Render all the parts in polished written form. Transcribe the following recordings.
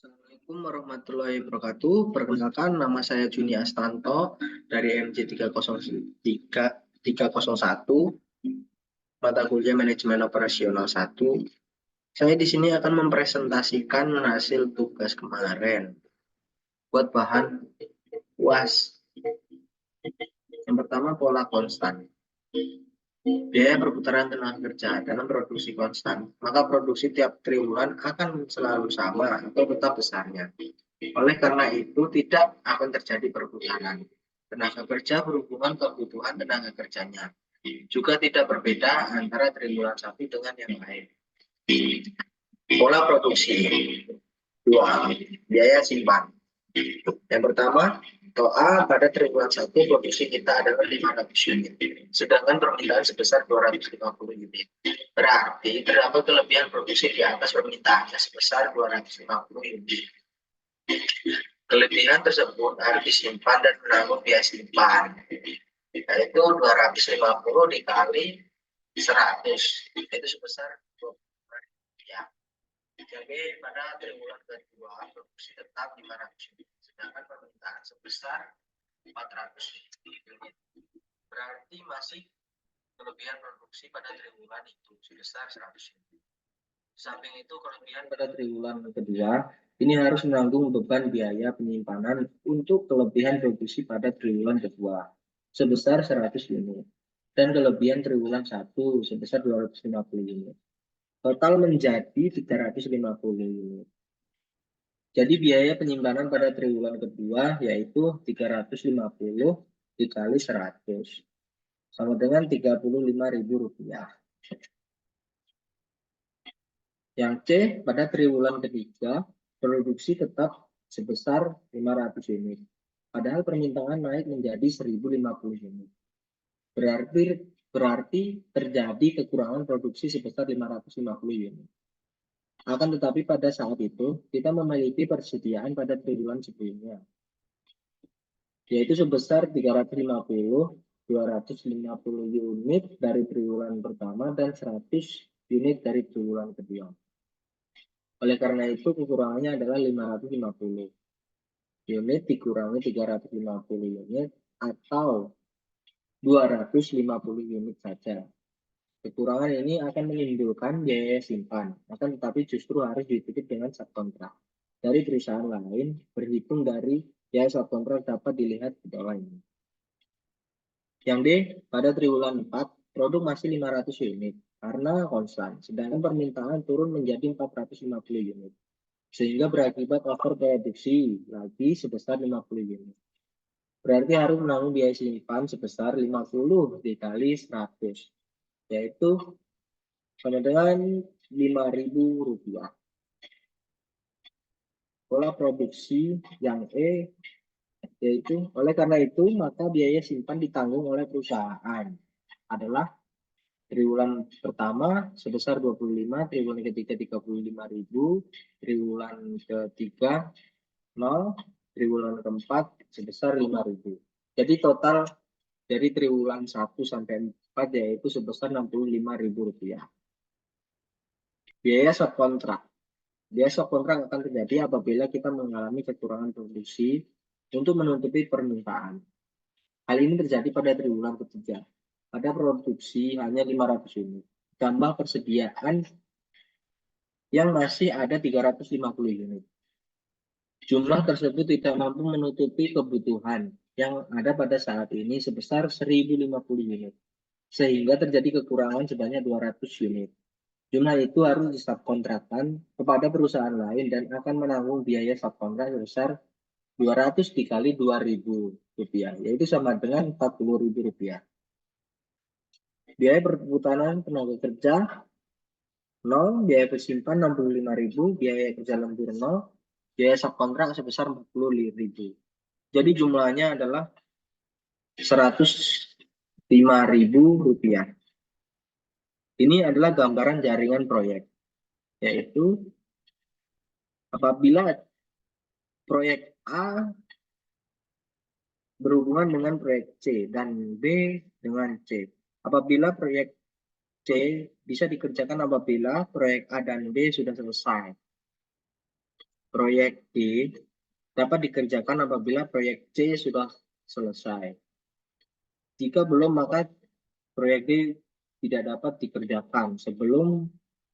Assalamualaikum warahmatullahi wabarakatuh. Perkenalkan, nama saya Juni Astanto dari MJ 301, mata kuliah Manajemen Operasional 1. Saya di sini akan mempresentasikan hasil tugas kemarin buat bahan UAS. Yang pertama, pola konstan. Biaya perputaran tenaga kerja dalam produksi konstan, maka produksi tiap triwulan akan selalu sama atau tetap besarnya. Oleh karena itu, tidak akan terjadi perputaran. Tenaga kerja berhubungan kebutuhan tenaga kerjanya. Juga tidak berbeda antara triwulan satu dengan yang lain. Pola produksi. 2. Biaya simpan. Yang pertama, toa pada triwulan 1 produksi kita adalah 500 unit, sedangkan permintaan sebesar 250 unit. Berarti terdapat kelebihan produksi di atas permintaannya sebesar 250 unit. Kelebihan tersebut harus disimpan dan menanggung biaya simpan, yaitu 250 dikali 100, itu sebesar 20 ya. Jadi pada triwulan kedua produksi tetap 500 unit, sedangkan permintaan sebesar 400 unit. Berarti masih kelebihan produksi pada triwulan itu sebesar 100 unit. Di samping itu, kelebihan pada triwulan kedua ini harus menanggung beban biaya penyimpanan untuk kelebihan produksi pada triwulan kedua sebesar 100 unit dan kelebihan triwulan 1 sebesar 250 unit. Total menjadi 350 unit. Jadi biaya penyimpanan pada triwulan kedua yaitu 350 dikali 100 sama dengan Rp35.000. Yang C, pada triwulan ketiga, produksi tetap sebesar 500 unit. Padahal permintaan naik menjadi 1050 unit. Berarti terjadi kekurangan produksi sebesar 550 unit. Akan tetapi pada saat itu, kita memiliki persediaan pada triwulan sebelumnya, yaitu sebesar 350, 250 unit dari triwulan pertama, dan 100 unit dari triwulan kedua. Oleh karena itu, kekurangannya adalah 550 unit dikurangi 350 unit atau 250 unit saja. Kekurangan ini akan menimbulkan biaya simpan, akan tetapi justru harus ditutup dengan subkontrak dari perusahaan lain, berhitung dari biaya subkontrak dapat dilihat di bawah ini. Yang D, pada triwulan 4, produk masih 500 unit karena konstan, sedangkan permintaan turun menjadi 450 unit. Sehingga berakibat overproduksi lagi sebesar 50 unit. Berarti harus menanggung biaya simpan sebesar 50 dikali 100, yaitu sama dengan Rp5.000. Pola produksi yang E, yaitu oleh karena itu maka biaya simpan ditanggung oleh perusahaan adalah triwulan pertama sebesar 25, triwulan ketiga 35.000, triwulan ketiga 0, triwulan keempat sebesar 5.000. Jadi total dari triwulan 1 sampai 4 yaitu sebesar Rp65.000. Biaya subkontrak. Biaya subkontrak akan terjadi apabila kita mengalami kekurangan produksi untuk menutupi permintaan. Hal ini terjadi pada triwulan ketiga. Pada produksi hanya 500 unit. Tambah persediaan yang masih ada 350 unit. Jumlah tersebut tidak mampu menutupi kebutuhan yang ada pada saat ini sebesar 1050 unit. Sehingga terjadi kekurangan sebanyak 200 unit. Jumlah itu harus disubkontrakkan kepada perusahaan lain dan akan menanggung biaya subkontrak sebesar 200 dikali Rp2.000, yaitu sama dengan Rp40.000. Biaya perputaran tenaga kerja 0, biaya bersimpan 65.000, biaya kerja lembur 0, biaya subkontrak sebesar 40.000. Jadi jumlahnya adalah Rp105.000. Ini adalah gambaran jaringan proyek, yaitu apabila proyek A berhubungan dengan proyek C dan B dengan C. Apabila proyek C bisa dikerjakan apabila proyek A dan B sudah selesai. proyek D dapat dikerjakan apabila proyek C sudah selesai. Jika belum, maka proyek D tidak dapat dikerjakan sebelum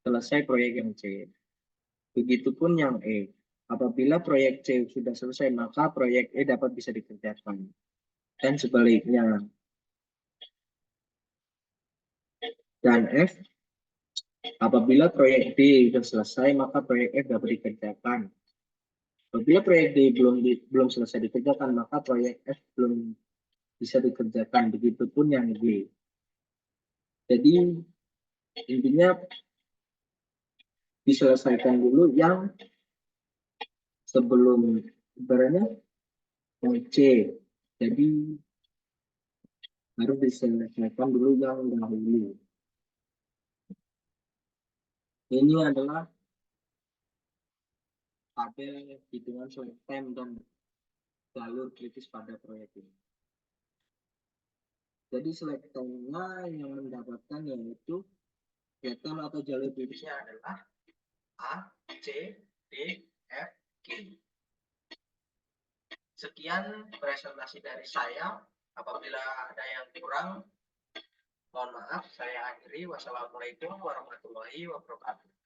selesai proyek yang C. Begitupun yang E. Apabila proyek C sudah selesai, maka proyek E dapat bisa dikerjakan. Dan sebaliknya. Dan F, apabila proyek D sudah selesai, maka proyek F dapat dikerjakan. Apabila proyek D belum selesai dikerjakan, maka proyek F belum bisa dikerjakan. Begitupun yang G. Jadi intinya diselesaikan dulu yang sebelum ibaratnya yang C. Jadi harus diselesaikan dulu yang dahulu. Ini adalah tabel hitungan select time dan jalur kritis pada proyek ini. Jadi select time-nya yang mendapatkan yaitu pattern atau jalur kritisnya adalah A, C, D, F, G. Sekian presentasi dari saya. Apabila ada yang kurang, mohon maaf. Saya akhiri. Wassalamualaikum warahmatullahi wabarakatuh.